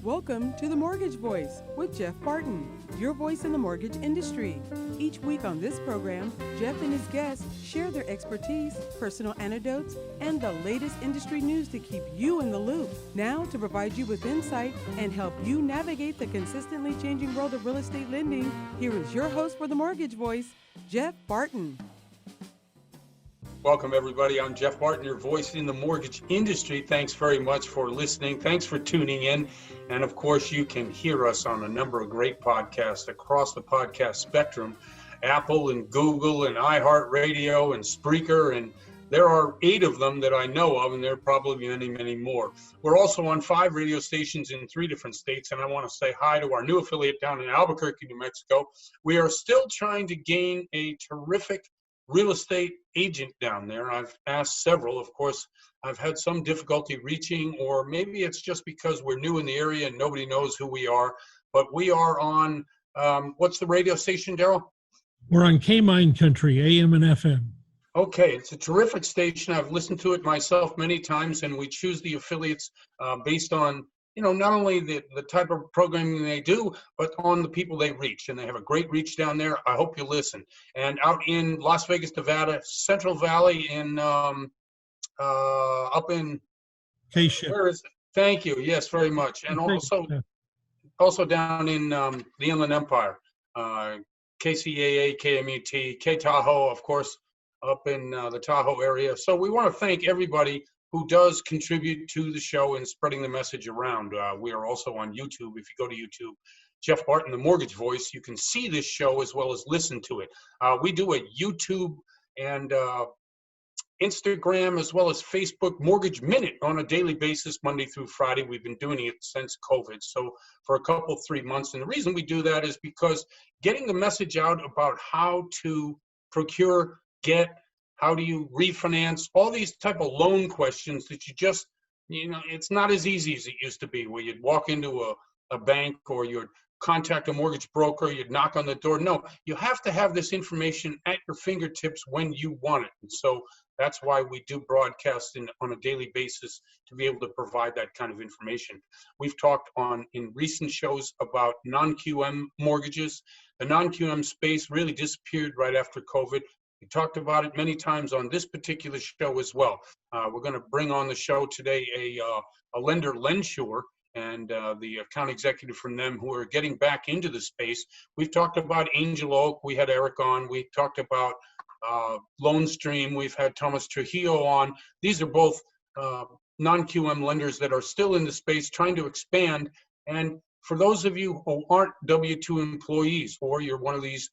Welcome to The Mortgage Voice with Jeff Barton, your voice in the mortgage industry. Each week on this program, Jeff and his guests share their expertise, personal anecdotes, and the latest industry news to keep you in the loop. Now, to provide you with insight and help you navigate the consistently changing world of real estate lending, here is your host for The Mortgage Voice, Jeff Barton. Welcome, everybody. I'm Jeff Barton, your voice in the mortgage industry. Thanks very much for listening. Thanks for tuning in. And of course, you can hear us on a number of great podcasts across the podcast spectrum, Apple and Google and iHeartRadio and Spreaker. And there are 8 of them that I know of, and there are probably many, many more. We're also on 5 radio stations in 3 different states. And I want to say hi to our new affiliate down in Albuquerque, New Mexico. We are still trying to gain a terrific real estate agent down there. I've asked several. Of course, I've had some difficulty reaching, or maybe it's just because we're new in the area and nobody knows who we are. But we are on, what's the radio station, Daryl? We're on K-Mine Country, AM and FM. Okay, it's a terrific station. I've listened to it myself many times, and we choose the affiliates based on, not only the type of programming they do, but on the people they reach. And they have a great reach down there. I hope you listen. And out in Las Vegas, Nevada, Central Valley, in up in K-Ship. Where is it? Thank you. Yes, very much. And also down in the Inland Empire, KCAA, KMET, K-Tahoe, of course, up in the Tahoe area. So we want to thank everybody who does contribute to the show and spreading the message around. We are also on YouTube. If you go to YouTube, Jeff Barton, the Mortgage Voice, you can see this show as well as listen to it. We do a YouTube and Instagram as well as Facebook Mortgage Minute on a daily basis, Monday through Friday. We've been doing it since COVID, so for a couple, 3 months. And the reason we do that is because getting the message out about how to procure, how do you refinance, all these type of loan questions that you just, it's not as easy as it used to be, where you'd walk into a bank or you'd contact a mortgage broker, you'd knock on the door. No, you have to have this information at your fingertips when you want it. And so that's why we do broadcast on a daily basis, to be able to provide that kind of information. We've talked in recent shows about non-QM mortgages. The non-QM space really disappeared right after COVID. We talked about it many times on this particular show as well. We're going to bring on the show today a lender, Lensure, and the account executive from them, who are getting back into the space. We've talked about Angel Oak. We had Eric on. We talked about Loan Stream. We've had Thomas Trujillo on. These are both non-QM lenders that are still in the space trying to expand. And for those of you who aren't W-2 employees, or you're one of these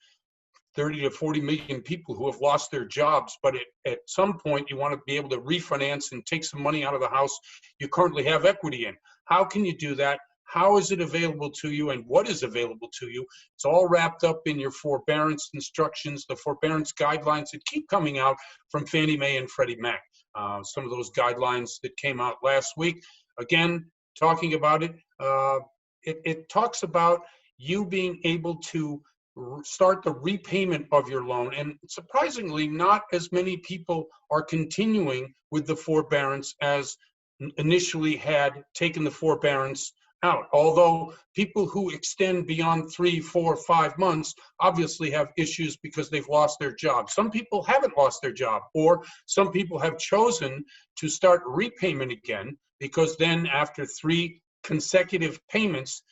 30 to 40 million people who have lost their jobs, but at some point you want to be able to refinance and take some money out of the house you currently have equity in. How can you do that? How is it available to you, and what is available to you? It's all wrapped up in your forbearance instructions, the forbearance guidelines that keep coming out from Fannie Mae and Freddie Mac. Some of those guidelines that came out last week, again, talking about it, it talks about you being able to start the repayment of your loan. And surprisingly, not as many people are continuing with the forbearance as initially had taken the forbearance out. Although people who extend beyond 3, 4, 5 months obviously have issues because they've lost their job. Some people haven't lost their job, or some people have chosen to start repayment again, because then after 3 consecutive payments,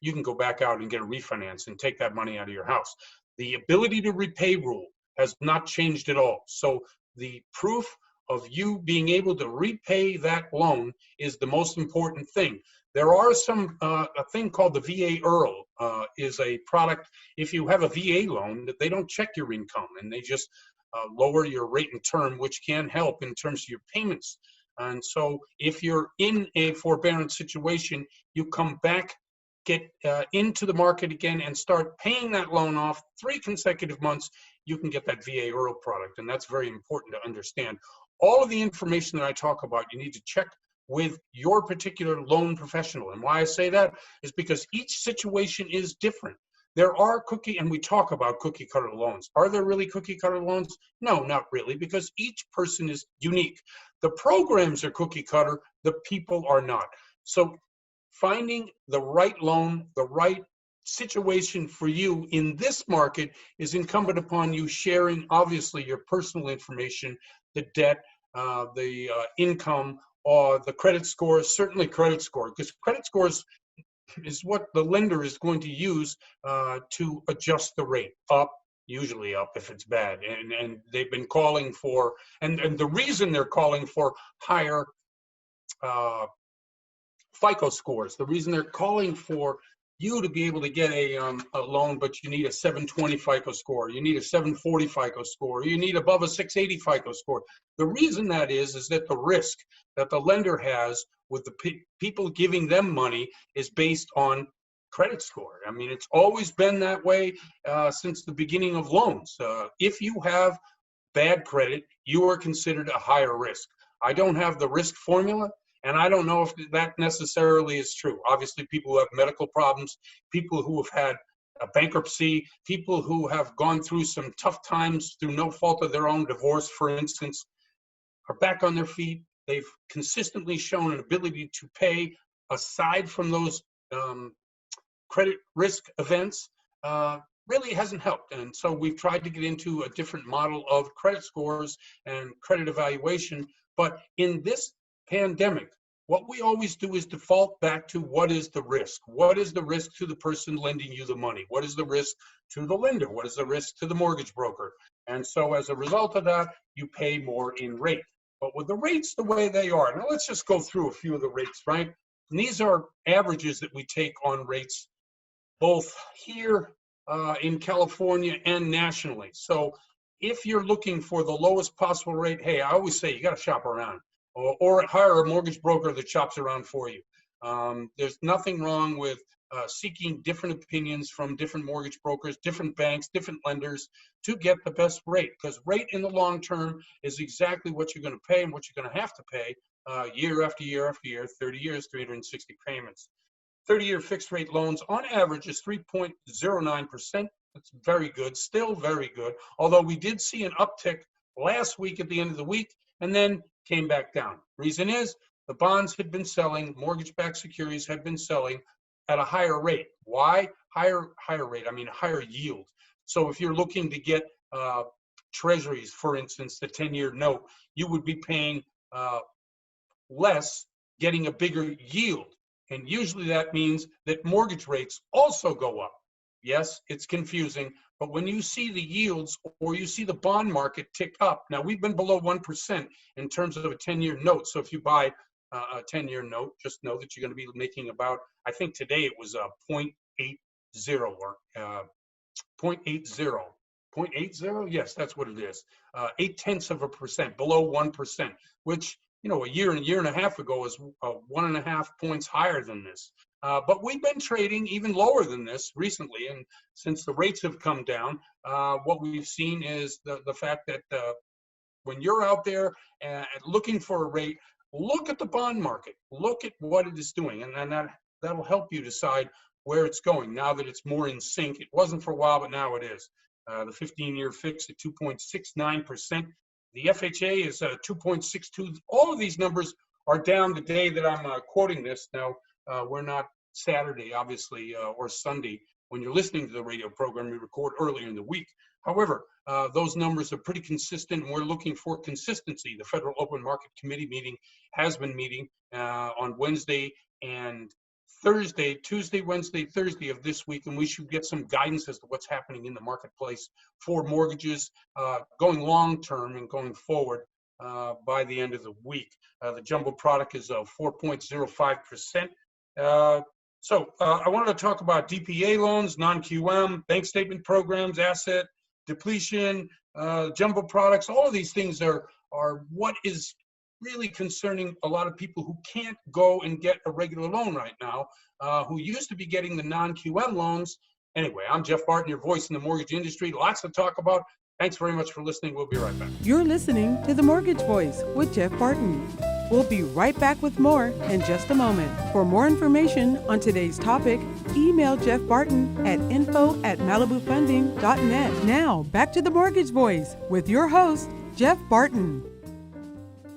you can go back out and get a refinance and take that money out of your house. The ability to repay rule has not changed at all. So the proof of you being able to repay that loan is the most important thing. There are a thing called the VA IRRRL is a product. If you have a VA loan, they don't check your income, and they just lower your rate and term, which can help in terms of your payments. And so if you're in a forbearance situation, you come back, get into the market again and start paying that loan off 3 consecutive months, you can get that VA IRRRL product. And that's very important to understand. All of the information that I talk about, you need to check with your particular loan professional. And why I say that is because each situation is different. There are and we talk about cookie cutter loans. Are there really cookie cutter loans? No, not really, because each person is unique. The programs are cookie cutter, the people are not. So finding the right loan, the right situation for you in this market is incumbent upon you sharing, obviously, your personal information, the debt, the income, or the credit score, certainly credit score, because credit scores is what the lender is going to use to adjust the rate up, usually up if it's bad. And they've been calling for, and the reason they're calling for higher FICO scores, the reason they're calling for you to be able to get a loan, but you need a 720 FICO score, you need a 740 FICO score, you need above a 680 FICO score. The reason that is that the risk that the lender has with the people giving them money is based on credit score. I mean, it's always been that way since the beginning of loans. If you have bad credit, you are considered a higher risk. I don't have the risk formula, and I don't know if that necessarily is true. Obviously, people who have medical problems, people who have had a bankruptcy, people who have gone through some tough times through no fault of their own, divorce, for instance, are back on their feet. They've consistently shown an ability to pay aside from those credit risk events. Really hasn't helped. And so we've tried to get into a different model of credit scores and credit evaluation. But in this pandemic, what we always do is default back to what is the risk? What is the risk to the person lending you the money? What is the risk to the lender? What is the risk to the mortgage broker? And so as a result of that, you pay more in rate. But with the rates the way they are, now let's just go through a few of the rates, right? And these are averages that we take on rates both here in California and nationally. So if you're looking for the lowest possible rate, hey, I always say you got to shop around or hire a mortgage broker that shops around for you. There's nothing wrong with seeking different opinions from different mortgage brokers, different banks, different lenders to get the best rate, because rate in the long term is exactly what you're going to pay and what you're going to have to pay year after year after year, 30 years, 360 payments. 30-year fixed rate loans on average is 3.09%. That's very good, still very good, although we did see an uptick last week at the end of the week and then came back down. Reason is the bonds had been selling, mortgage-backed securities had been selling at a higher rate. Why? Higher rate, I mean higher yield. So if you're looking to get treasuries, for instance, the 10-year note, you would be paying less, getting a bigger yield. And usually that means that mortgage rates also go up. Yes, it's confusing, but when you see the yields or you see the bond market tick up, now we've been below 1% in terms of a 10-year note. So if you buy a 10-year note, just know that you're going to be making about, I think today it was 0.80 or 0.80. 0.80? Yes, that's what it is. 0.8%, below 1%, which, you know, a year and a half ago was 1.5 points higher than this. But we've been trading even lower than this recently. And since the rates have come down, what we've seen is the fact that when you're out there looking for a rate, look at the bond market, look at what it is doing. And then that'll help you decide where it's going now that it's more in sync. It wasn't for a while, but now it is. The 15-year fix at 2.69%. The FHA is 2.62. All of these numbers are down the day that I'm quoting this. Now, we're not Saturday, obviously, or Sunday. When you're listening to the radio program, we record earlier in the week. However, those numbers are pretty consistent, and we're looking for consistency. The Federal Open Market Committee meeting has been meeting on Wednesday and Thursday, Tuesday, Wednesday, Thursday of this week, and we should get some guidance as to what's happening in the marketplace for mortgages going long term and going forward by the end of the week. The jumbo product is 4.05%. So I wanted to talk about DPA loans, non-QM, bank statement programs, asset depletion, jumbo products. All of these things are what is really concerning a lot of people who can't go and get a regular loan right now, who used to be getting the non-QM loans. Anyway, I'm Jeff Barton, your voice in the mortgage industry. Lots to talk about. Thanks very much for listening. We'll be right back. You're listening to The Mortgage Voice with Jeff Barton. We'll be right back with more in just a moment. For more information on today's topic, email Jeff Barton at info@malibufunding.net. Now, back to The Mortgage Voice with your host, Jeff Barton.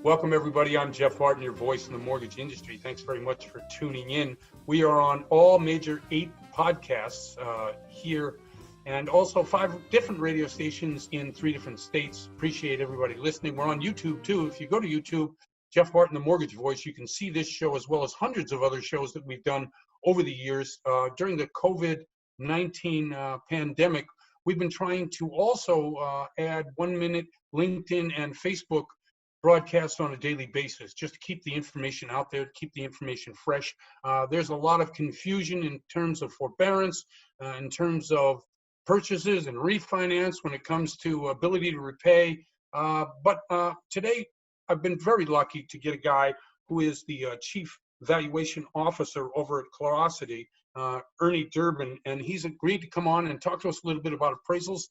Welcome, everybody. I'm Jeff Barton, your voice in the mortgage industry. Thanks very much for tuning in. We are on all major 8 podcasts here, and also 5 different radio stations in 3 different states. Appreciate everybody listening. We're on YouTube too. If you go to YouTube, Jeff Barton, the Mortgage Voice, you can see this show as well as hundreds of other shows that we've done over the years. During the COVID-19 pandemic, we've been trying to also add 1-minute LinkedIn and Facebook broadcasts on a daily basis, just to keep the information out there, to keep the information fresh. There's a lot of confusion in terms of forbearance, in terms of purchases and refinance when it comes to ability to repay. But today, I've been very lucky to get a guy who is the Chief Valuation Officer over at Clarosity, Ernie Durbin, and he's agreed to come on and talk to us a little bit about appraisals,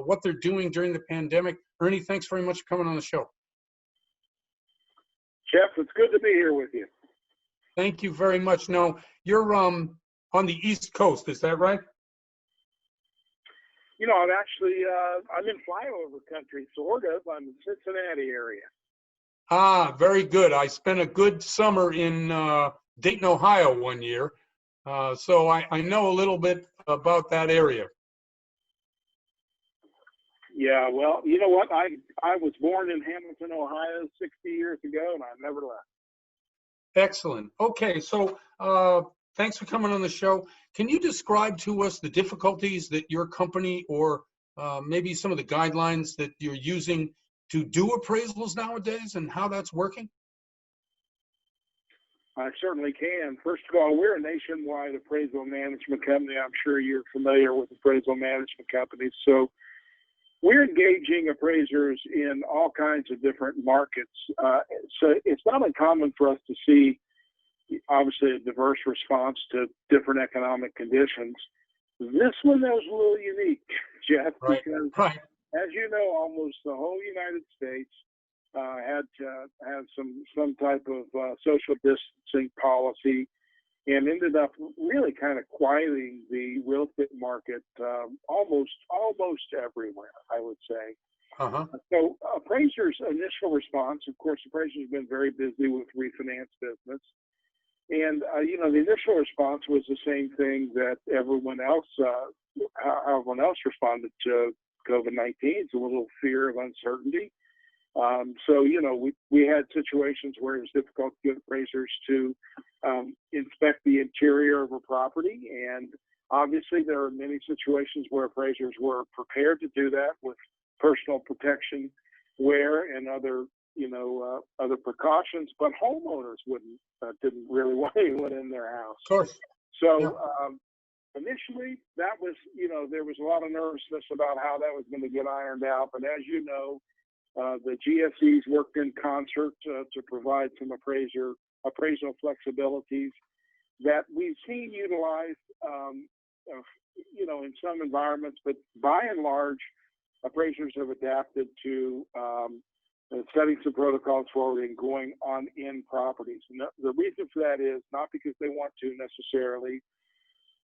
what they're doing during the pandemic. Ernie, thanks very much for coming on the show. Jeff, it's good to be here with you. Thank you very much. Now, you're on the East Coast, is that right? You know, I'm actually, I'm in flyover country, sort of. I'm in the Cincinnati area. Ah, very good. I spent a good summer in Dayton, Ohio 1 year, so I know a little bit about that area. Yeah, well, you know what? I was born in Hamilton, Ohio 60 years ago, and I never left. Excellent. Okay, so thanks for coming on the show. Can you describe to us the difficulties that your company or maybe some of the guidelines that you're using to do appraisals nowadays and how that's working? I certainly can. First of all, we're a nationwide appraisal management company. I'm sure you're familiar with appraisal management companies. So we're engaging appraisers in all kinds of different markets. So it's not uncommon for us to see, obviously, a diverse response to different economic conditions. This one was a little unique, Jeff, because as you know, almost the whole United States had to have some type of social distancing policy, and ended up really kind of quieting the real estate market almost everywhere, I would say. So appraisers' initial response, of course, appraisers have been very busy with refinance business. And, you know, the initial response was the same thing that everyone else responded to COVID-19. It's a little fear of uncertainty. So, you know, we had situations where it was difficult to get appraisers to inspect the interior of a property. And obviously there are many situations where appraisers were prepared to do that with personal protection wear and other precautions, but homeowners didn't really want anyone in their house. Of course. So initially that was, you know, there was a lot of nervousness about how that was going to get ironed out. But as you know, the GSEs worked in concert to provide some appraisal flexibilities that we've seen utilized, you know, in some environments, but by and large, appraisers have adapted to setting some protocols forward and going on in properties. And the reason for that is not because they want to necessarily,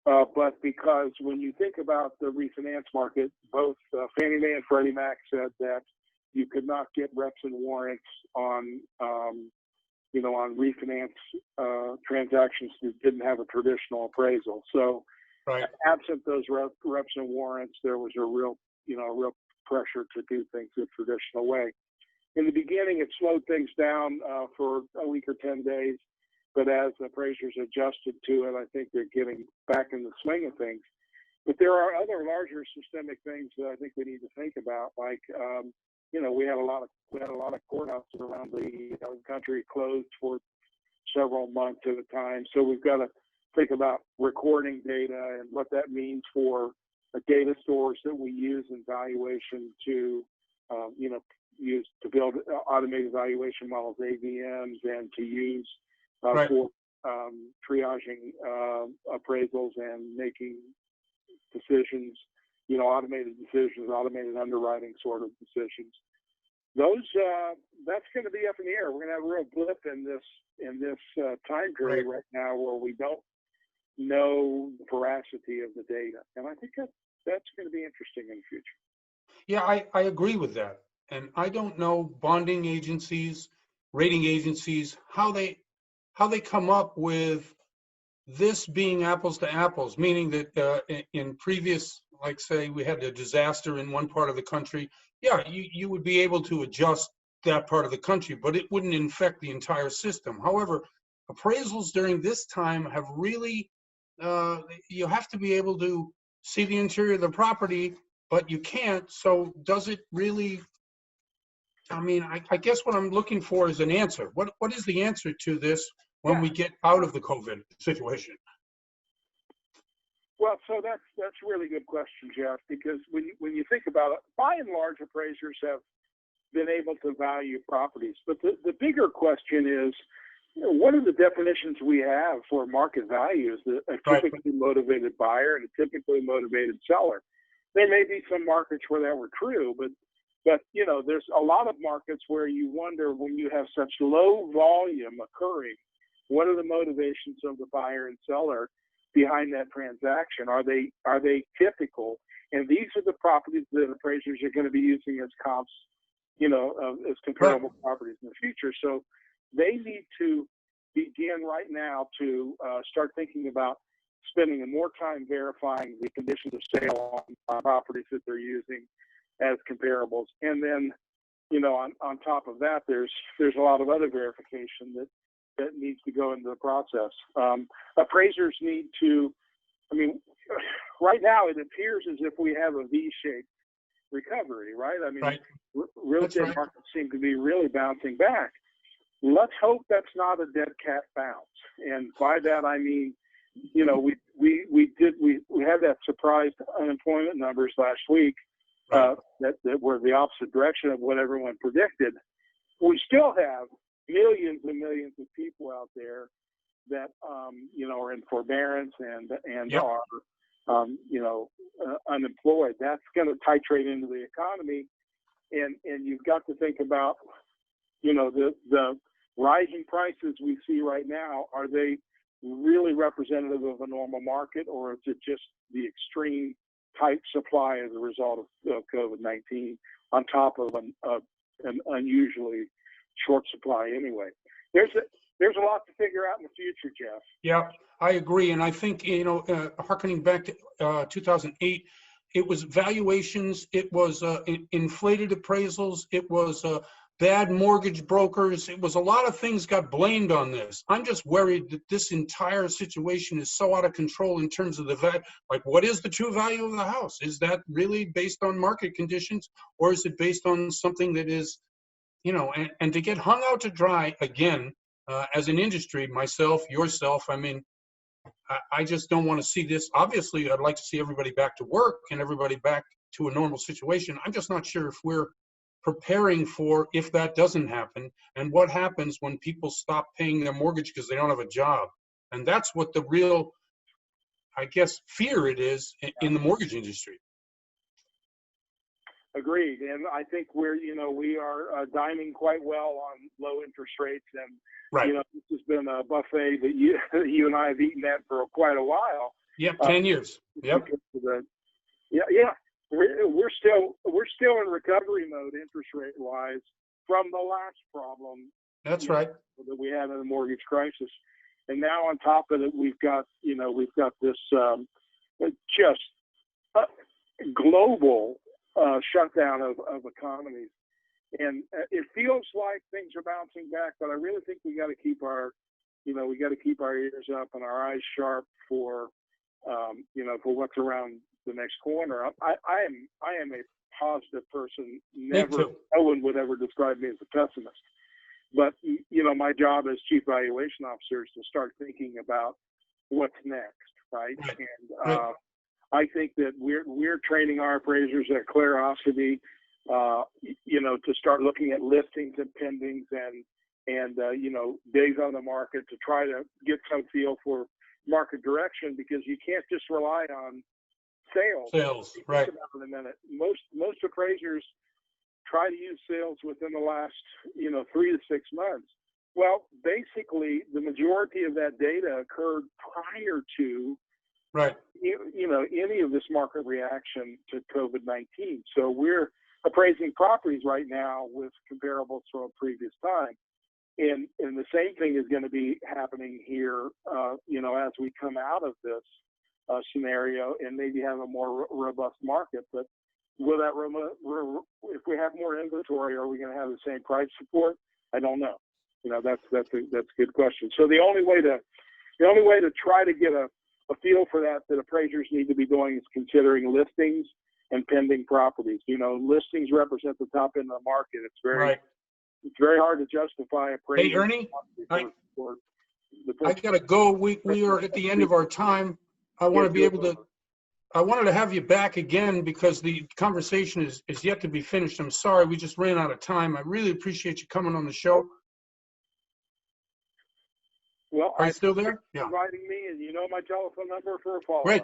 but because when you think about the refinance market, both Fannie Mae and Freddie Mac said that you could not get reps and warrants on, you know, on refinance transactions that didn't have a traditional appraisal. So, absent those reps and warrants, there was a real pressure to do things the traditional way. In the beginning, it slowed things down for a week or 10 days, but as appraisers adjusted to it, I think they're getting back in the swing of things. But there are other larger systemic things that I think we need to think about, like you know, we had a lot of courthouses around the country closed for several months at a time. So we've got to think about recording data and what that means for a data source that we use in valuation to, you know, use to build automated valuation models, AVMs, and to use for triaging appraisals and making decisions, you know, automated decisions, automated underwriting sort of decisions. Those that's going to be up in the air. We're going to have a real blip in this time period right now where we don't know the veracity of the data, and I think that's going to be interesting in the future. Yeah, I agree with that, and I don't know bonding agencies, rating agencies, how they come up with this being apples to apples, meaning that in previous, like say we had a disaster in one part of the country, yeah, you would be able to adjust that part of the country, but it wouldn't infect the entire system. However, appraisals during this time have really, you have to be able to see the interior of the property, but you can't. So does it really, I mean, I guess what I'm looking for is an answer. What is the answer to this when Yeah. we get out of the COVID situation? Well, so that's a really good question, Jeff, because when you think about it, by and large, appraisers have been able to value properties. But the bigger question is, what are the definitions we have for market values? A typically motivated buyer and a typically motivated seller. There may be some markets where that were true, but there's a lot of markets where you wonder, when you have such low volume occurring, what are the motivations of the buyer and seller behind that transaction? Are they typical? And these are the properties that appraisers are going to be using as comps, as comparable properties in the future. So they need to begin right now to start thinking about spending more time verifying the conditions of sale on properties that they're using as comparables. And then, on top of that, there's a lot of other verification that needs to go into the process. Appraisers need to, right now it appears as if we have a V-shaped recovery, right? Real estate markets seem to be really bouncing back. Let's hope that's not a dead cat bounce. And by that, I mean, we had that surprise unemployment numbers last week that were the opposite direction of what everyone predicted. We still have millions and millions of people out there that are in forbearance and are unemployed. That's going to titrate into the economy, and you've got to think about the rising prices we see right now. Are they really representative of a normal market, or is it just the extreme tight supply as a result of COVID-19 on top of an unusually short supply anyway? There's a lot to figure out in the future, Jeff. Yeah, I agree. And I think, hearkening back to 2008, it was valuations, it was inflated appraisals, it was bad mortgage brokers. It was a lot of things got blamed on this. I'm just worried that this entire situation is so out of control in terms of the value. Like, what is the true value of the house? Is that really based on market conditions, or is it based on something that is, and to get hung out to dry again, as an industry, myself, yourself, I just don't want to see this. Obviously, I'd like to see everybody back to work and everybody back to a normal situation. I'm just not sure if we're preparing for if that doesn't happen, and what happens when people stop paying their mortgage because they don't have a job. And that's what the real, I guess, fear it is in the mortgage industry. Agreed. And I think we are dining quite well on low interest rates, and this has been a buffet that you and I have eaten at for quite a while. Yep, 10 years. Yep. We're still in recovery mode, interest rate wise, from the last problem. That's right. That we had in the mortgage crisis, and now on top of it, we've got this just global shutdown of economies, and it feels like things are bouncing back. But I really think we got to keep our ears up and our eyes sharp for what's around the next corner. I am a positive person. No one would ever describe me as a pessimist. But my job as chief valuation officer is to start thinking about what's next, right? And I think that we're training our appraisers at Clarosity, to start looking at listings and pendings and days on the market to try to get some feel for market direction, because you can't just rely on sales. Right. Think about it in a minute. Most appraisers try to use sales within the last 3 to 6 months. Well, basically, the majority of that data occurred prior to any of this market reaction to COVID-19. So we're appraising properties right now with comparables from a previous time. And the same thing is going to be happening here, as we come out of this scenario and maybe have a more robust market. But will that if we have more inventory, are we going to have the same price support? I don't know. That's a good question. So the only way to try to get a feel for that appraisers need to be doing is considering listings and pending properties. Listings represent the top end of the market. It's very hard to justify appraisal. Hey, Ernie, I gotta go. We are at the end of our time. I wanted to have you back again because the conversation is yet to be finished. I'm sorry, we just ran out of time. I really appreciate you coming on the show. Well, are you still there? Yeah. Inviting me, and my telephone number for a follow-up. Great.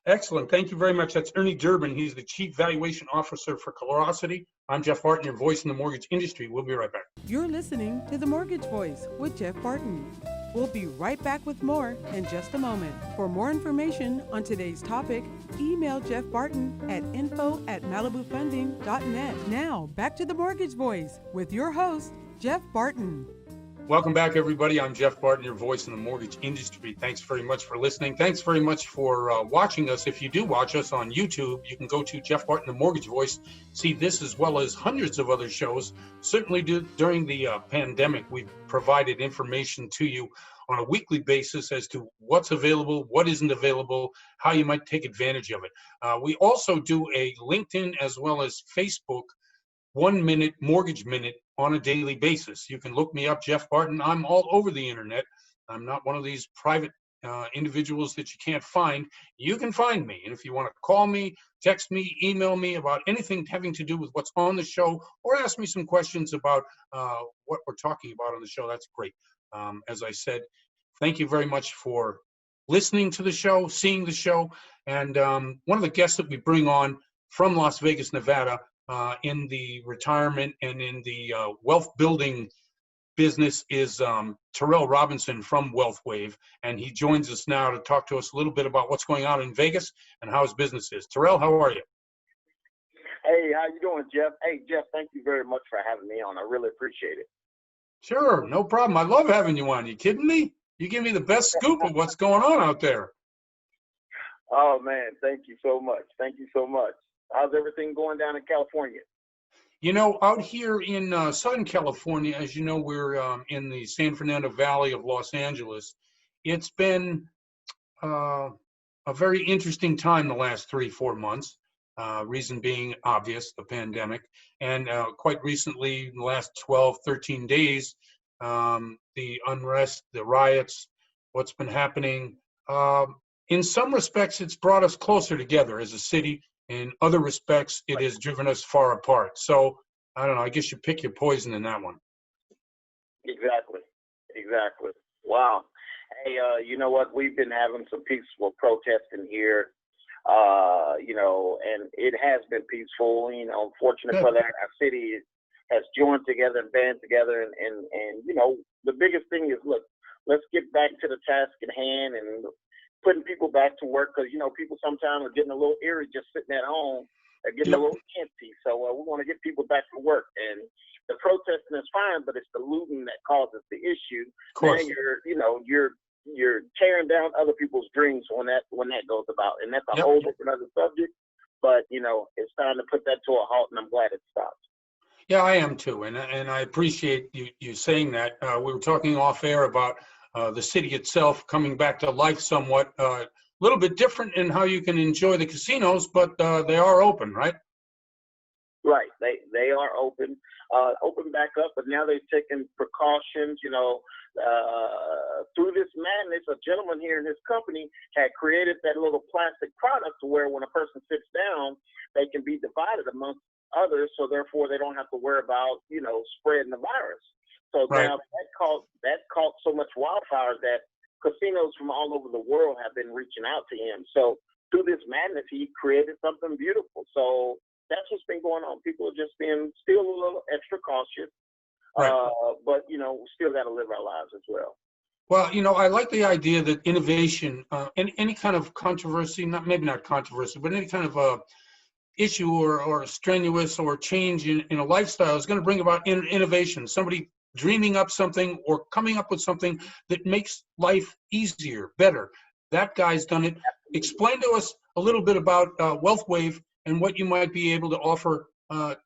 Excellent. Thank you very much. That's Ernie Durbin. He's the Chief Valuation Officer for Colorosity. I'm Jeff Barton, your voice in the mortgage industry. We'll be right back. You're listening to The Mortgage Voice with Jeff Barton. We'll be right back with more in just a moment. For more information on today's topic, email Jeff Barton at info@malibufunding.net. Now, back to The Mortgage Voice with your host, Jeff Barton. Welcome back, everybody. I'm Jeff Barton, your voice in the mortgage industry. Thanks very much for listening. Thanks very much for watching us. If you do watch us on YouTube, you can go to Jeff Barton, the Mortgage Voice, see this as well as hundreds of other shows. Certainly during the pandemic, we've provided information to you on a weekly basis as to what's available, what isn't available, how you might take advantage of it. We also do a LinkedIn as well as Facebook 1 minute mortgage minute on a daily basis. You can look me up, Jeff Barton. I'm all over the internet. I'm not one of these private individuals that you can't find. You can find me. And if you want to call me, text me, email me about anything having to do with what's on the show, or ask me some questions about what we're talking about on the show, that's great. As I said, thank you very much for listening to the show, seeing the show. And one of the guests that we bring on from Las Vegas, Nevada, in the retirement and in the wealth building business is Terrell Robinson from WealthWave, and he joins us now to talk to us a little bit about what's going on in Vegas and how his business is. Terrell, how are you? Hey, how you doing, Jeff? Hey, Jeff, thank you very much for having me on. I really appreciate it. Sure, no problem. I love having you on. You kidding me? You give me the best scoop of what's going on out there. Oh, man, thank you so much. Thank you so much. How's everything going down in California? Out here in Southern California, as you know, we're in the San Fernando Valley of Los Angeles. It's been a very interesting time the last 3-4 months. Reason being obvious, the pandemic. And quite recently, the last 12, 13 days, the unrest, the riots, what's been happening. In some respects, it's brought us closer together as a city. In other respects, it has driven us far apart. So, I don't know, I guess you pick your poison in that one. Exactly. Wow. Hey, you know what? We've been having some peaceful protesting here, and it has been peaceful. Fortunate for that, our city has joined together and band together. And the biggest thing is, look, let's get back to the task at hand and putting people back to work, because people sometimes are getting a little eerie just sitting at home, getting a little antsy. So we want to get people back to work, and the protesting is fine, but it's the looting that causes the issue. Of course. Then you're tearing down other people's dreams when that goes about, and that's a whole different other subject. But it's time to put that to a halt, and I'm glad it stopped. Yeah, I am too, and I appreciate you saying that. We were talking off air about the city itself coming back to life somewhat, a little bit different in how you can enjoy the casinos, but they are open, right? Right, they are open back up, but now they've taken precautions. Through this madness, a gentleman here in his company had created that little plastic product to where when a person sits down, they can be divided amongst others, so therefore they don't have to worry about spreading the virus. So now that caught so much wildfire that casinos from all over the world have been reaching out to him. So through this madness, he created something beautiful. So that's what's been going on. People are just being still a little extra cautious, but we still got to live our lives as well. Well, I like the idea that innovation, any kind of controversy, maybe not controversy, but any kind of issue or strenuous or change in a lifestyle is going to bring about innovation. Somebody dreaming up something or coming up with something that makes life easier, better. That guy's done it. Explain to us a little bit about WealthWave and what you might be able to offer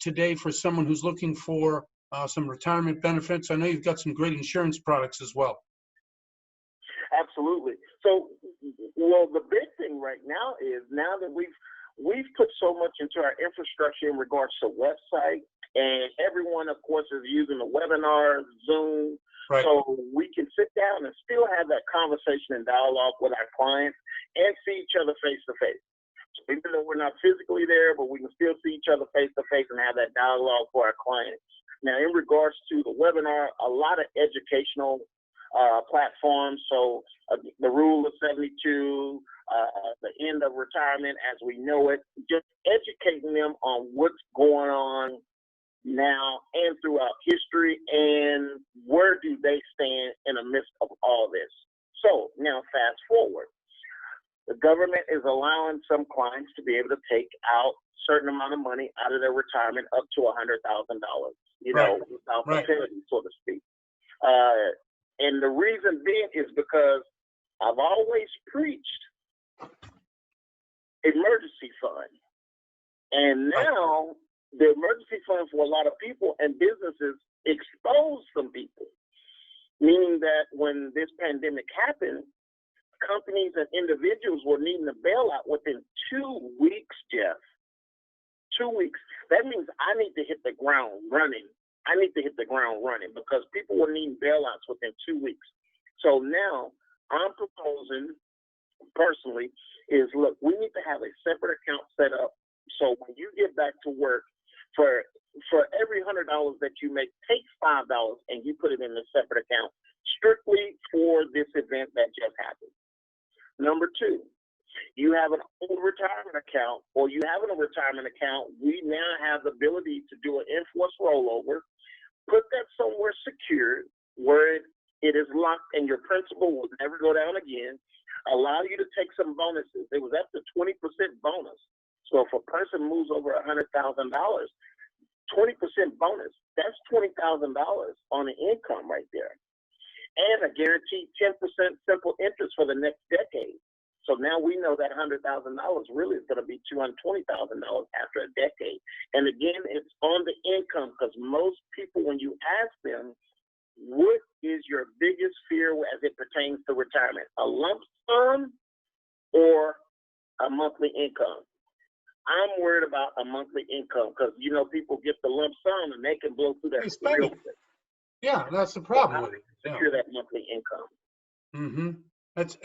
today for someone who's looking for some retirement benefits. I know you've got some great insurance products as well. Absolutely. So, well, the big thing right now is now that we've put so much into our infrastructure in regards to website, and everyone, of course, is using the webinar, Zoom, right. So we can sit down and still have that conversation and dialogue with our clients and see each other face to face. So even though we're not physically there, but we can still see each other face to face and have that dialogue for our clients. Now, in regards to the webinar, a lot of educational platforms. So the rule of 72, the end of retirement as we know it, just educating them on what's going on now and throughout history and where do they stand in the midst of all this. So now fast forward. The government is allowing some clients to be able to take out a certain amount of money out of their retirement up to $100,000, without penalty, so to speak. And the reason being is because I've always preached emergency fund. And now the emergency fund for a lot of people and businesses exposed some people, meaning that when this pandemic happened, companies and individuals were needing a bailout within 2 weeks, Jeff. 2 weeks. That means I need to hit the ground running. Because people were needing bailouts within 2 weeks. So now I'm proposing personally is, look, we need to have a separate account set up. So when you get back to work, for every $100 that you make, take $5 and you put it in a separate account strictly for this event that just happened. Number two, you have an old retirement account or you have a retirement account. We now have the ability to do an enforced rollover, put that somewhere secured where it is locked and your principal will never go down again, allow you to take some bonuses. It was up to 20% bonus. So if a person moves over $100,000, 20% bonus, that's $20,000 on the income right there. And a guaranteed 10% simple interest for the next decade. So now we know that $100,000 really is going to be $220,000 after a decade. And again, it's on the income because most people, when you ask them, what is your biggest fear as it pertains to retirement? A lump sum or a monthly income? I'm worried about a monthly income because, people get the lump sum and they can blow through that real quick. Yeah, that's the problem with it. Secure that monthly income. Mm-hmm. That's,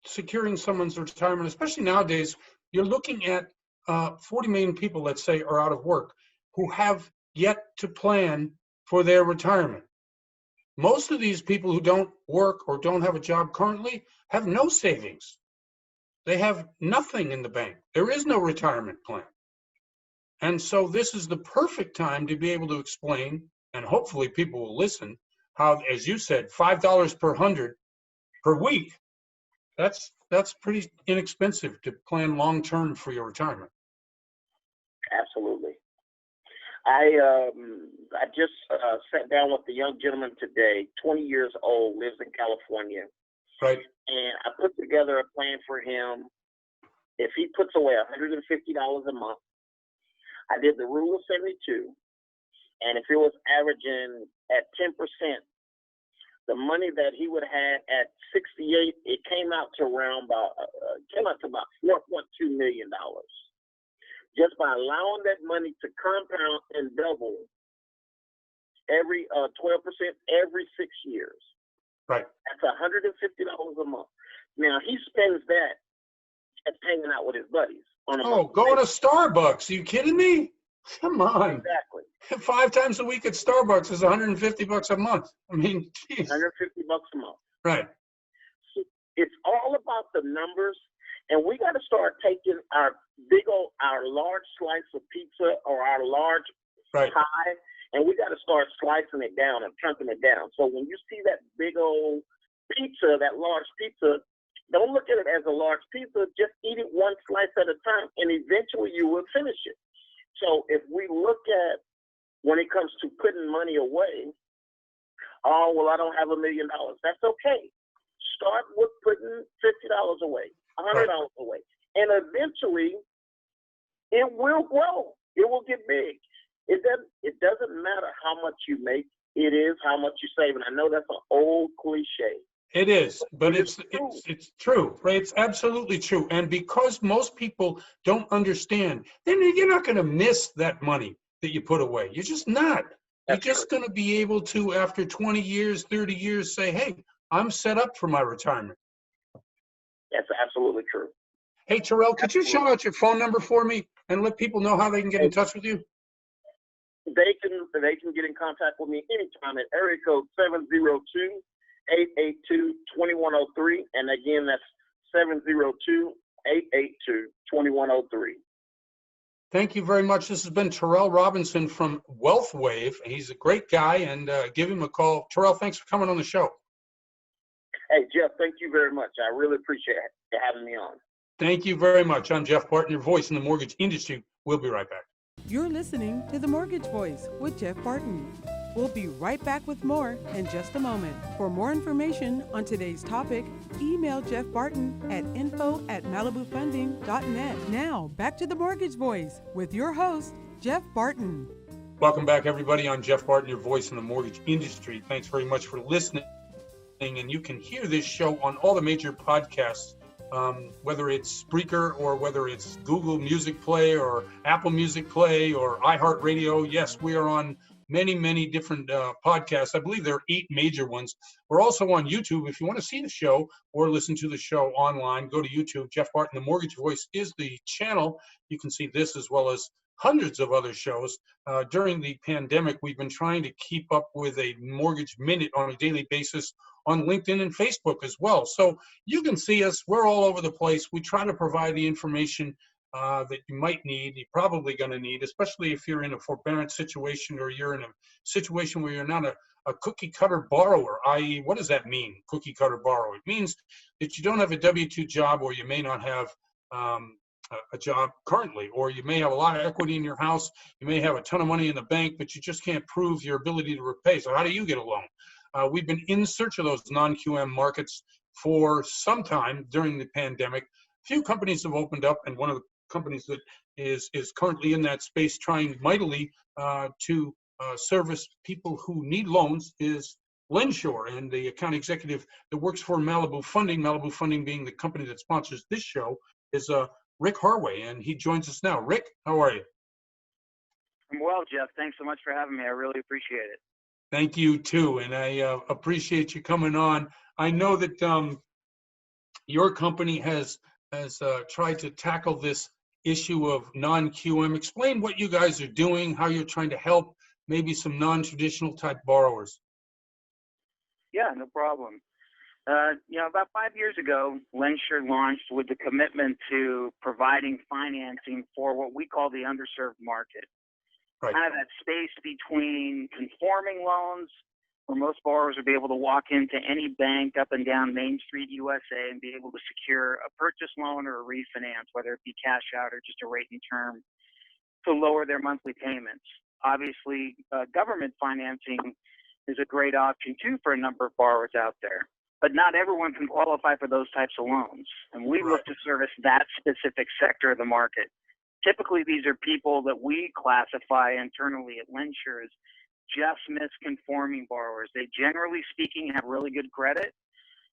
securing someone's retirement, especially nowadays, you're looking at 40 million people, let's say, are out of work who have yet to plan for their retirement. Most of these people who don't work or don't have a job currently have no savings. They have nothing in the bank. There is no retirement plan. And so this is the perfect time to be able to explain, and hopefully people will listen, how, as you said, $5 per 100 per week, that's pretty inexpensive to plan long-term for your retirement. Absolutely. I just sat down with a young gentleman today, 20 years old, lives in California. Right. And I put together a plan for him. If he puts away $150 a month, I did the rule of 72. And if it was averaging at 10%, the money that he would have at 68, it came out to about $4.2 million. Just by allowing that money to compound and double every 12% every 6 years. Right. That's $150 a month. Now he spends that at hanging out with his buddies. Going to Starbucks? Are you kidding me? Come on. Exactly. 5 times a week at Starbucks is $150 a month. I mean, geez. $150 a month. Right. So it's all about the numbers, and we got to start taking our large slice of pizza or our large pie, and we got to start slicing it down and chunking it down. So when you see that big old pizza, that large pizza, don't look at it as a large pizza. Just eat it one slice at a time, and eventually you will finish it. So if we look at when it comes to putting money away, Oh, well, I don't have $1 million. That's okay. Start with putting $50 away, $100 away, and eventually it will grow. It will get big. It doesn't matter how much you make. It is how much you save. And I know that's an old cliche. It is, but it's true, right? It's absolutely true. And because most people don't understand, then you're not going to miss that money that you put away. You're just not. You're just going to be able to, after 20 years, 30 years, say, hey, I'm set up for my retirement. That's absolutely true. Hey, Terrell, could you shout out your phone number for me and let people know how they can get in touch with you? They can get in contact with me anytime at area code 702-882-2103. And again, that's 702-882-2103. Thank you very much. This has been Terrell Robinson from WealthWave. He's a great guy, and give him a call. Terrell, thanks for coming on the show. Hey, Jeff, thank you very much. I really appreciate you having me on. Thank you very much. I'm Jeff Barton, your voice in the mortgage industry. We'll be right back. You're listening to The Mortgage Voice with Jeff Barton. We'll be right back with more in just a moment. For more information on today's topic, email Jeff Barton at info@malibufunding.net. Now, back to The Mortgage Voice with your host, Jeff Barton. Welcome back, everybody. I'm Jeff Barton, your voice in the mortgage industry. Thanks very much for listening. And you can hear this show on all the major podcasts, whether it's Spreaker or whether it's Google Music Play or Apple Music Play or iHeartRadio. Yes, we are on many different podcasts. I believe there are 8 major ones. We're also on YouTube. If you want to see the show or listen to the show online, go to YouTube. Jeff Barton, The Mortgage Voice is the channel. You can see this as well as hundreds of other shows. During the pandemic, we've been trying to keep up with a Mortgage Minute on a daily basis on LinkedIn and Facebook as well. So you can see us. We're all over the place. We try to provide the information that you might need, you're probably going to need, especially if you're in a forbearance situation or you're in a situation where you're not a cookie cutter borrower, i.e., what does that mean, cookie cutter borrower? It means that you don't have a W-2 job, or you may not have a job currently, or you may have a lot of equity in your house, you may have a ton of money in the bank, but you just can't prove your ability to repay. So how do you get a loan? We've been in search of those non-QM markets for some time during the pandemic. Few companies have opened up, and one of the companies that is currently in that space trying mightily to service people who need loans is Lenshore, and the account executive that works for Malibu Funding being the company that sponsors this show, is Rick Harway, and he joins us now. Rick, how are you? I'm well, Jeff. Thanks so much for having me. I really appreciate it. Thank you too, and I appreciate you coming on. I know that your company has tried to tackle this issue of non-QM. Explain what you guys are doing, how you're trying to help maybe some non-traditional type borrowers. Yeah, no problem. About 5 years ago, Lenshore launched with the commitment to providing financing for what we call the underserved market. Right. Kind of that space between conforming loans, where most borrowers would be able to walk into any bank up and down Main Street, USA, and be able to secure a purchase loan or a refinance, whether it be cash out or just a rate and term, to lower their monthly payments. Obviously, government financing is a great option too for a number of borrowers out there, but not everyone can qualify for those types of loans. And we look to service that specific sector of the market. Typically, these are people that we classify internally at Lenshore as just misconforming borrowers. They, generally speaking, have really good credit.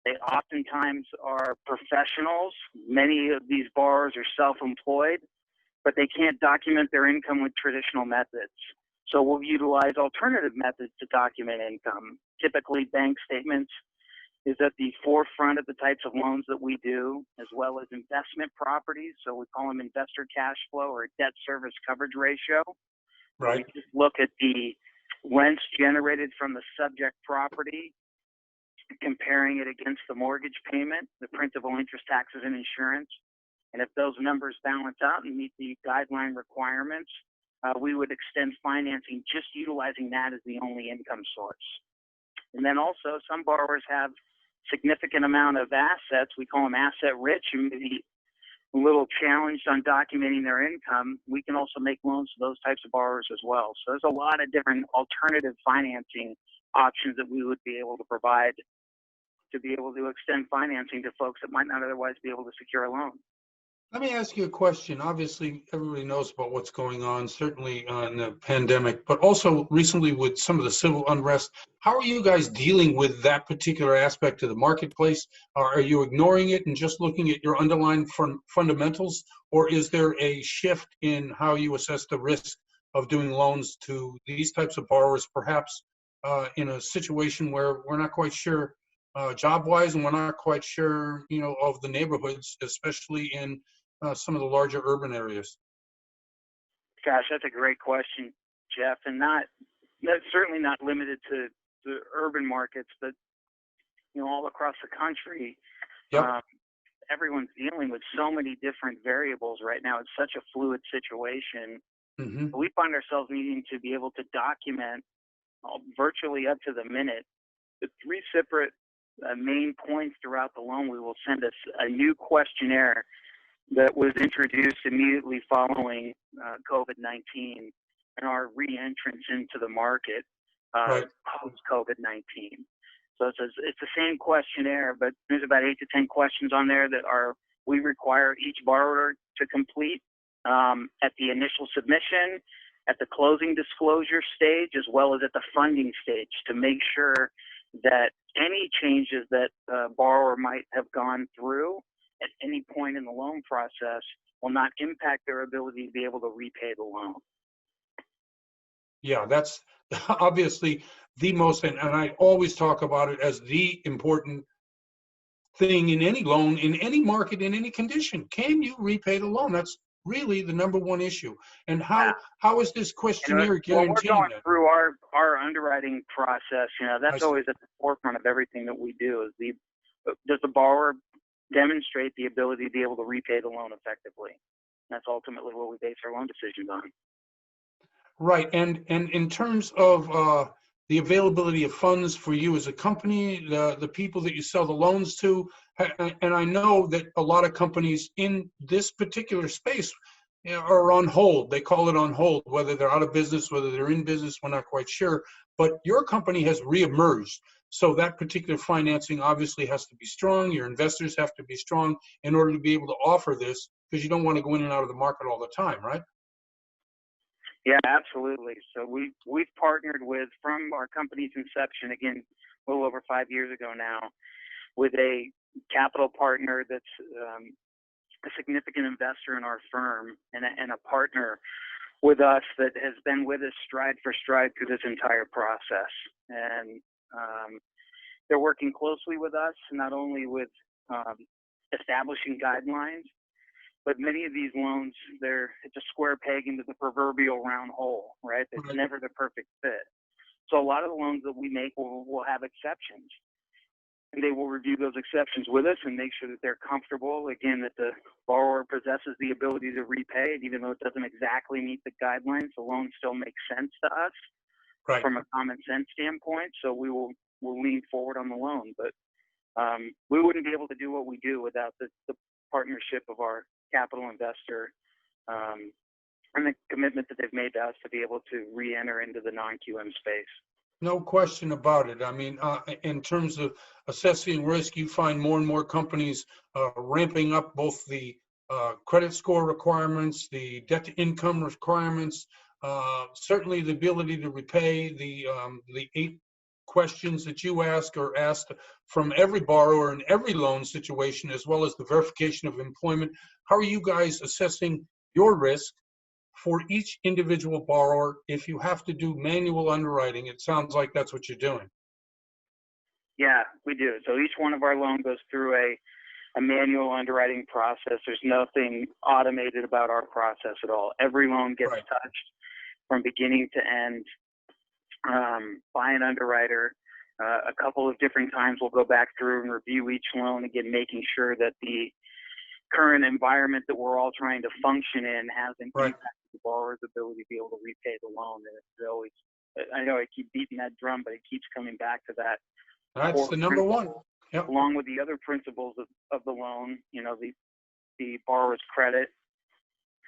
They oftentimes are professionals. Many of these borrowers are self-employed, but they can't document their income with traditional methods. So we'll utilize alternative methods to document income. Typically, bank statements is at the forefront of the types of loans that we do, as well as investment properties. So we call them investor cash flow or debt service coverage ratio. Right. We just look at the rents generated from the subject property, comparing it against the mortgage payment, the principal, interest, taxes, and insurance. And if those numbers balance out and meet the guideline requirements, we would extend financing just utilizing that as the only income source. And then also some borrowers have significant amount of assets. We call them asset rich and maybe a little challenged on documenting their income. We can also make loans to those types of borrowers as well. So there's a lot of different alternative financing options that we would be able to provide to be able to extend financing to folks that might not otherwise be able to secure a loan. Let me ask you a question. Obviously, everybody knows about what's going on, certainly in the pandemic, but also recently with some of the civil unrest. How are you guys dealing with that particular aspect of the marketplace? Are you ignoring it and just looking at your underlying fundamentals, or is there a shift in how you assess the risk of doing loans to these types of borrowers, perhaps in a situation where we're not quite sure job-wise, and we're not quite sure, of the neighborhoods, especially in some of the larger urban areas? Gosh, that's a great question, Jeff, and that's certainly not limited to the urban markets, but all across the country. Yep. Everyone's dealing with so many different variables right now. It's such a fluid situation. Mm-hmm. We find ourselves needing to be able to document virtually up to the minute the three separate main points throughout the loan. We will send us a new questionnaire that was introduced immediately following COVID-19 and our re-entrance into the market Right. post-COVID-19. So it's the same questionnaire, but there's about 8 to 10 questions on there that we require each borrower to complete at the initial submission, at the closing disclosure stage, as well as at the funding stage, to make sure that any changes that the borrower might have gone through at any point in the loan process will not impact their ability to be able to repay the loan. Yeah, that's obviously the most, and I always talk about it as the important thing in any loan, in any market, in any condition. Can you repay the loan? That's really the number one issue. And how is this questionnaire When we're guaranteeing going that? through our underwriting process, that's I always at the forefront of everything that we do. Is does the borrower demonstrate the ability to be able to repay the loan effectively? That's ultimately what we base our loan decisions on. Right, and in terms of the availability of funds for you as a company, the people that you sell the loans to, and I know that a lot of companies in this particular space are on hold. They call it on hold, whether they're out of business, whether they're in business, we're not quite sure. But your company has reemerged. So that particular financing obviously has to be strong. Your investors have to be strong in order to be able to offer this, because you don't want to go in and out of the market all the time, right? Yeah, absolutely. So we've partnered with, from our company's inception, again, a little over 5 years ago now, with a capital partner that's a significant investor in our firm and a partner with us that has been with us stride for stride through this entire process. And they're working closely with us, not only with establishing guidelines, but many of these loans, it's a square peg into the proverbial round hole, right? It's never the perfect fit. So a lot of the loans that we make will have exceptions. And they will review those exceptions with us and make sure that they're comfortable, again, that the borrower possesses the ability to repay it, even though it doesn't exactly meet the guidelines. The loan still makes sense to us from a common sense standpoint. So we'll lean forward on the loan. But we wouldn't be able to do what we do without the partnership of our capital investor and the commitment that they've made to us to be able to re-enter into the non-QM space. No question about it. I mean, in terms of assessing risk, you find more and more companies ramping up both the credit score requirements, the debt-to-income requirements, certainly the ability to repay. The 8 questions that you ask are asked from every borrower in every loan situation, as well as the verification of employment. How are you guys assessing your risk for each individual borrower? If you have to do manual underwriting, it sounds like that's what you're doing. Yeah, we do. So each one of our loans goes through a manual underwriting process. There's nothing automated about our process at all. Every loan gets touched from beginning to end by an underwriter. A couple of different times we'll go back through and review each loan, again, making sure that the current environment that we're all trying to function in hasn't impacted the borrower's ability to be able to repay the loan. And it's always, I know I keep beating that drum, but it keeps coming back to that. That's the number one. Yep. Along with the other principles of the loan, the borrower's credit,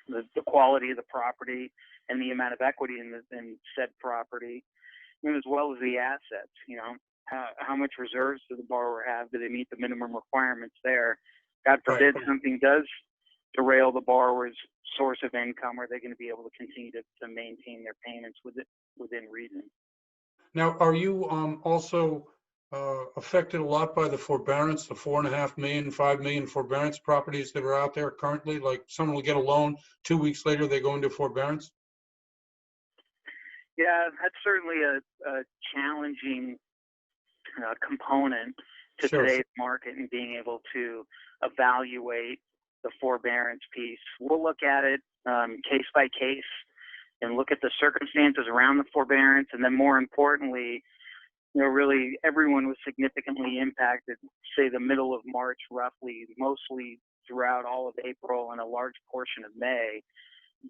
the quality of the property, and the amount of equity in said property. and as well as the assets. How much reserves does the borrower have? Do they meet the minimum requirements there? God forbid something does derail the borrower's source of income. Are they going to be able to continue to maintain their payments within reason? Now, are you also affected a lot by the forbearance, the 4.5 million, 5 million forbearance properties that are out there currently? Like someone will get a loan, 2 weeks later they go into forbearance? Yeah, that's certainly a challenging component to today's market and being able to evaluate the forbearance piece. We'll look at it case by case and look at the circumstances around the forbearance, and then more importantly, really everyone was significantly impacted, say the middle of March roughly, mostly throughout all of April and a large portion of May.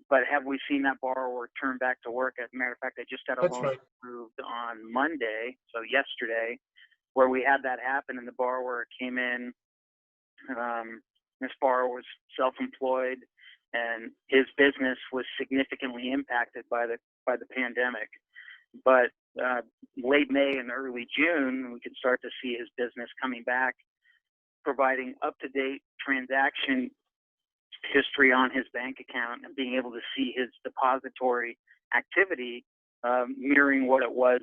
But have we seen that borrower turn back to work? As a matter of fact, I just had a loan approved on Monday, so yesterday, where we had that happen, and the borrower came in. This borrower was self-employed, and his business was significantly impacted by the pandemic. But late May and early June, we could start to see his business coming back, providing up-to-date transaction history on his bank account and being able to see his depository activity mirroring what it was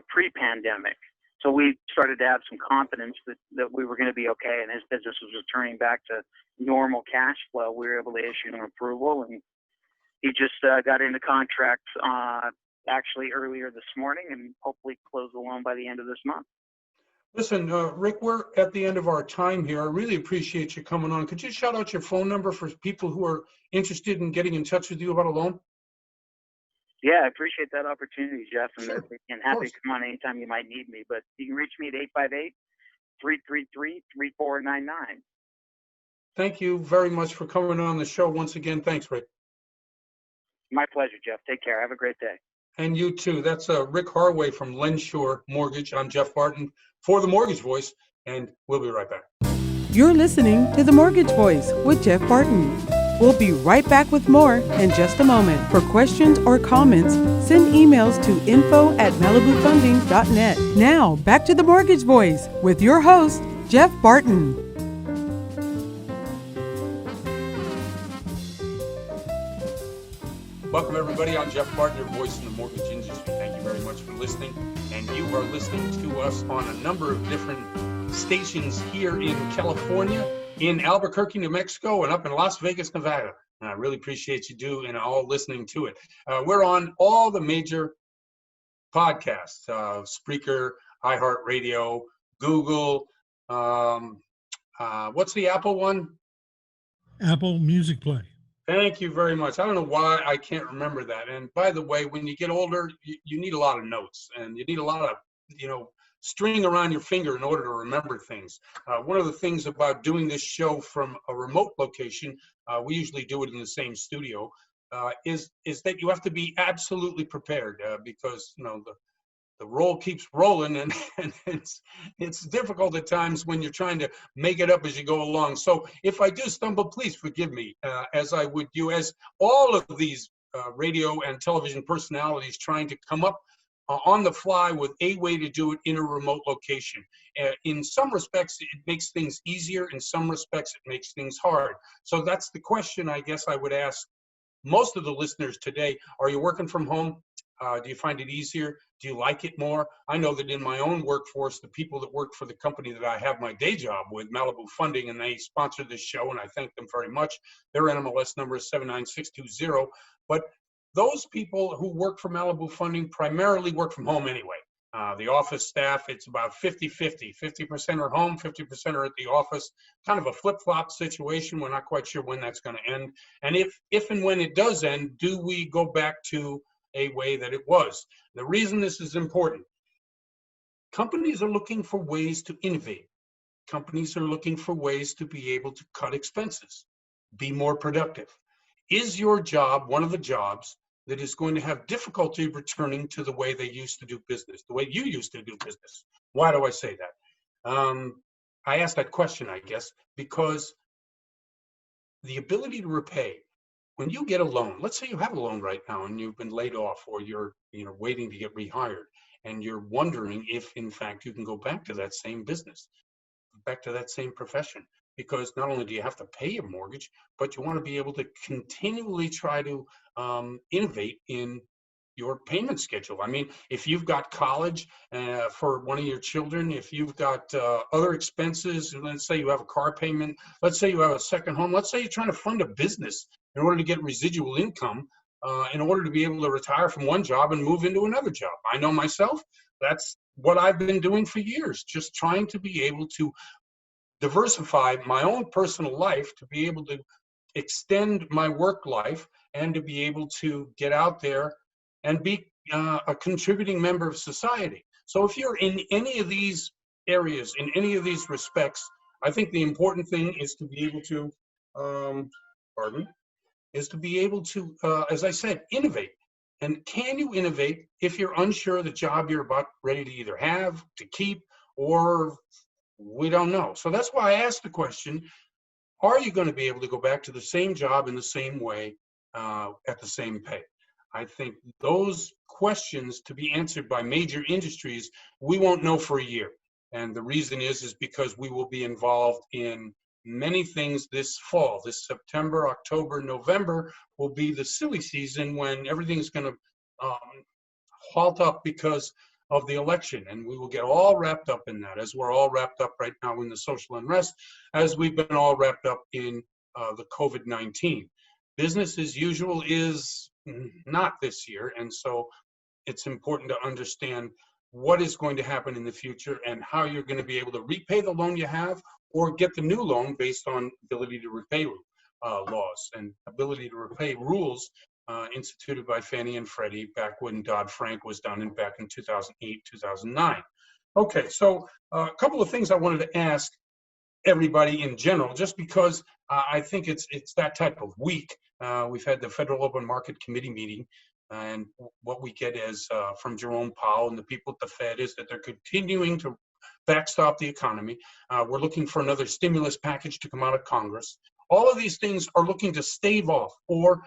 pre-pandemic. So we started to have some confidence that we were going to be okay, and his business was returning back to normal cash flow. We were able to issue an approval, and he just got into contract actually earlier this morning, and hopefully close the loan by the end of this month. Listen, Rick, we're at the end of our time here. I really appreciate you coming on. Could you shout out your phone number for people who are interested in getting in touch with you about a loan? Yeah, I appreciate that opportunity, Jeff, and Sure, happy to come on anytime you might need me. But you can reach me at 858-333-3499. Thank you very much for coming on the show once again. Thanks, Rick. My pleasure, Jeff. Take care. Have a great day. And you too. That's Rick Harway from Lenshore Mortgage. I'm Jeff Barton for The Mortgage Voice, and we'll be right back. You're listening to The Mortgage Voice with Jeff Barton. We'll be right back with more in just a moment. For questions or comments, send emails to info@malibufunding.net. Now, back to The Mortgage Voice with your host, Jeff Barton. Welcome, everybody. I'm Jeff Barton, your voice in the mortgage industry. Thank you very much for listening. And you are listening to us on a number of different stations here in California, in Albuquerque, New Mexico, and up in Las Vegas, Nevada. And I really appreciate you and all listening to it. We're on all the major podcasts, Spreaker, iHeartRadio, Google. What's the Apple one? Apple Music Play. Thank you very much. I don't know why I can't remember that. And by the way, when you get older, you need a lot of notes, and you need a lot of, string around your finger in order to remember things. One of the things about doing this show from a remote location, we usually do it in the same studio, is that you have to be absolutely prepared because, the roll keeps rolling, and it's difficult at times when you're trying to make it up as you go along. So if I do stumble, please forgive me, as I would you, as all of these radio and television personalities trying to come up on the fly with a way to do it in a remote location. In some respects, it makes things easier. In some respects, it makes things hard. So that's the question I guess I would ask most of the listeners today. Are you working from home? Do you find it easier? Do you like it more? I know that in my own workforce, the people that work for the company that I have my day job with, Malibu Funding, and they sponsor this show, and I thank them very much. Their NMLS number is 79620. But those people who work for Malibu Funding primarily work from home anyway. The office staff, it's about 50-50. 50% are home, 50% are at the office. Kind of a flip-flop situation. We're not quite sure when that's going to end. And if and when it does end, do we go back to a way that it was? The reason this is important, companies are looking for ways to innovate. Companies are looking for ways to be able to cut expenses, be more productive. Is your job one of the jobs that is going to have difficulty returning to the way they used to do business, the way you used to do business? Why do I say that? I asked that question, I guess, because the ability to repay, when you get a loan, let's say you have a loan right now and you've been laid off, or you're waiting to get rehired, and you're wondering if, in fact, you can go back to that same business, back to that same profession. Because not only do you have to pay your mortgage, but you want to be able to continually try to innovate in your payment schedule. I mean, if you've got college for one of your children, if you've got other expenses, let's say you have a car payment, let's say you have a second home, let's say you're trying to fund a business in order to get residual income, in order to be able to retire from one job and move into another job. I know myself, that's what I've been doing for years, just trying to be able to diversify my own personal life, to be able to extend my work life, and to be able to get out there and be a contributing member of society. So if you're in any of these areas, in any of these respects, I think the important thing is to be able to, is to be able to, as I said, innovate. And can you innovate if you're unsure of the job you're about ready to either have, to keep, or we don't know? So that's why I asked the question, are you going to be able to go back to the same job in the same way at the same pay? I think those questions, to be answered by major industries, we won't know for a year. And the reason is because we will be involved in many things this fall. This September, October, November will be the silly season when everything's going to halt up because of the election, and we will get all wrapped up in that, as we're all wrapped up right now in the social unrest, as we've been all wrapped up in the COVID-19. Business as usual is not this year, and so it's important to understand what is going to happen in the future and how you're going to be able to repay the loan you have or get the new loan based on ability to repay laws and ability to repay rules instituted by Fannie and Freddie back when Dodd-Frank was done and back in 2008, 2009. Okay, so a couple of things I wanted to ask everybody in general, just because I think it's that type of week. We've had the Federal Open Market Committee meeting, and what we get is from Jerome Powell and the people at the Fed is that they're continuing to backstop the economy. We're looking for another stimulus package to come out of Congress. All of these things are looking to stave off, or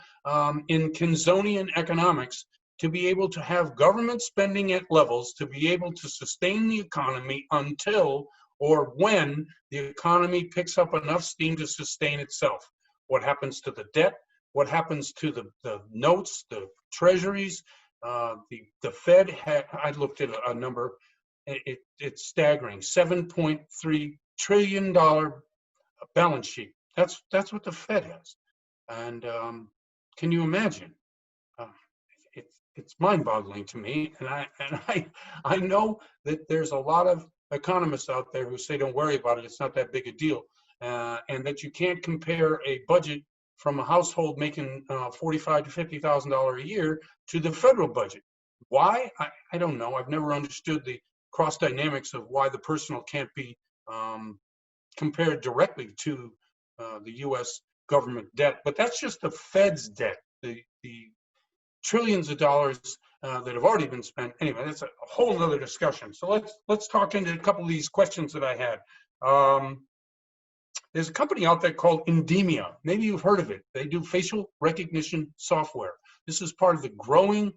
in Keynesian economics, to be able to have government spending at levels to be able to sustain the economy until or when the economy picks up enough steam to sustain itself. What happens to the debt? What happens to the notes, the treasuries? The Fed I looked at a number, it's staggering, $7.3 trillion balance sheet. That's what the Fed has. And can you imagine? It's mind-boggling to me. And I know that there's a lot of economists out there who say, don't worry about it, it's not that big a deal. And that you can't compare a budget from a household making $45,000 to $50,000 a year to the federal budget. Why? I don't know. I've never understood the cross dynamics of why the personal can't be compared directly to the U.S. government debt. But that's just the Fed's debt, the trillions of dollars that have already been spent. Anyway, that's a whole other discussion. So let's talk into a couple of these questions that I had. There's a company out there called Endemia. Maybe you've heard of it. They do facial recognition software. This is part of the growing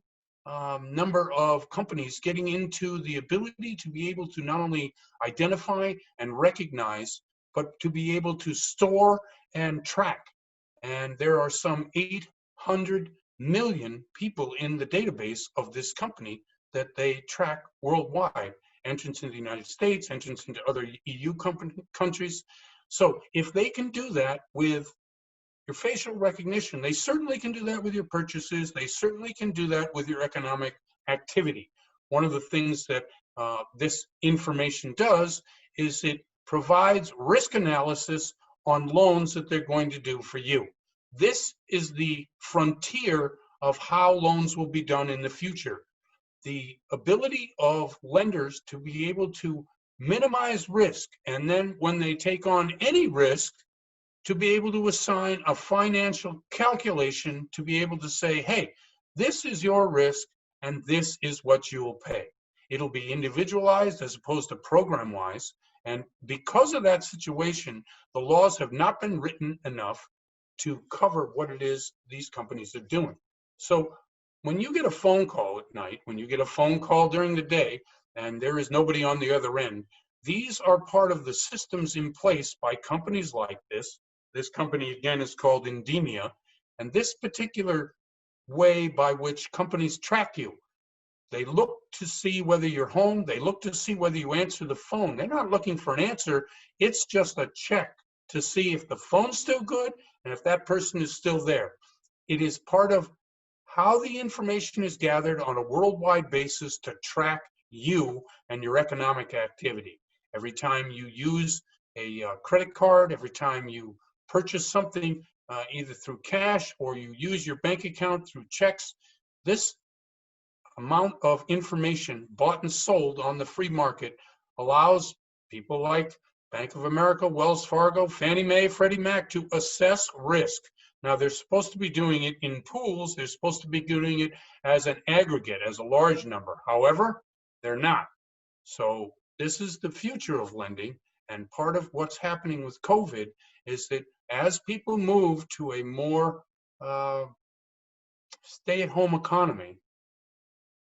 number of companies getting into the ability to be able to not only identify and recognize, but to be able to store and track. And there are some 800 million people in the database of this company that they track worldwide. Entrance into the United States, entrance into other EU countries. So if they can do that with your facial recognition, they certainly can do that with your purchases. They certainly can do that with your economic activity. One of the things that this information does is it provides risk analysis on loans that they're going to do for you. This is the frontier of how loans will be done in the future. The ability of lenders to be able to minimize risk, and then when they take on any risk, to be able to assign a financial calculation to be able to say, hey, this is your risk and this is what you will pay. It'll be individualized as opposed to program-wise. And because of that situation, the laws have not been written enough to cover what it is these companies are doing. So when you get a phone call at night, when you get a phone call during the day, and there is nobody on the other end, these are part of the systems in place by companies like this. This company, again, is called Endemia, and this particular way by which companies track you. They look to see whether you're home. They look to see whether you answer the phone. They're not looking for an answer. It's just a check to see if the phone's still good and if that person is still there. It is part of how the information is gathered on a worldwide basis to track you and your economic activity. Every time you use a credit card, every time you purchase something either through cash or you use your bank account through checks, this amount of information bought and sold on the free market allows people like Bank of America, Wells Fargo, Fannie Mae, Freddie Mac to assess risk. Now, they're supposed to be doing it in pools. They're supposed to be doing it as an aggregate, as a large number. However, they're not. So this is the future of lending. And part of what's happening with COVID is that as people move to a more stay-at-home economy,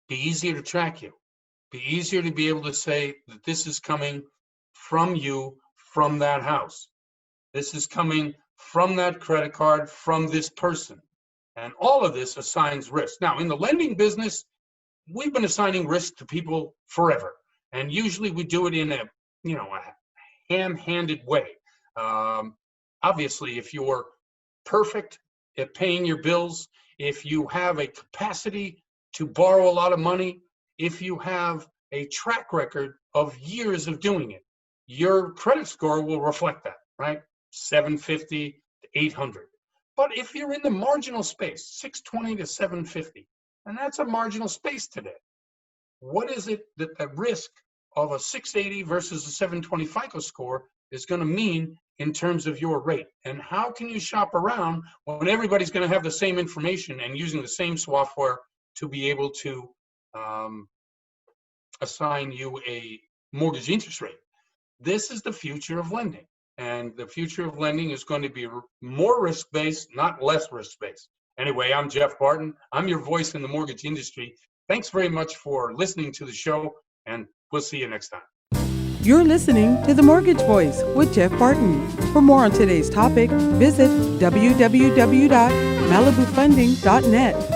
be easier to track you, be easier to be able to say that this is coming from you, from that house. This is coming from that credit card, from this person. And all of this assigns risk. Now, in the lending business, we've been assigning risk to people forever. And usually we do it in a ham-handed way. Obviously, if you're perfect at paying your bills, if you have a capacity to borrow a lot of money, if you have a track record of years of doing it, your credit score will reflect that, right? 750 to 800. But if you're in the marginal space, 620 to 750, and that's a marginal space today, what is it that the risk of a 680 versus a 720 FICO score is going to mean in terms of your rate? And how can you shop around when everybody's going to have the same information and using the same software to be able to assign you a mortgage interest rate? This is the future of lending. And the future of lending is going to be more risk-based, not less risk-based. Anyway, I'm Jeff Barton. I'm your voice in the mortgage industry. Thanks very much for listening to the show, and we'll see you next time. You're listening to The Mortgage Voice with Jeff Barton. For more on today's topic, visit www.malibufunding.net.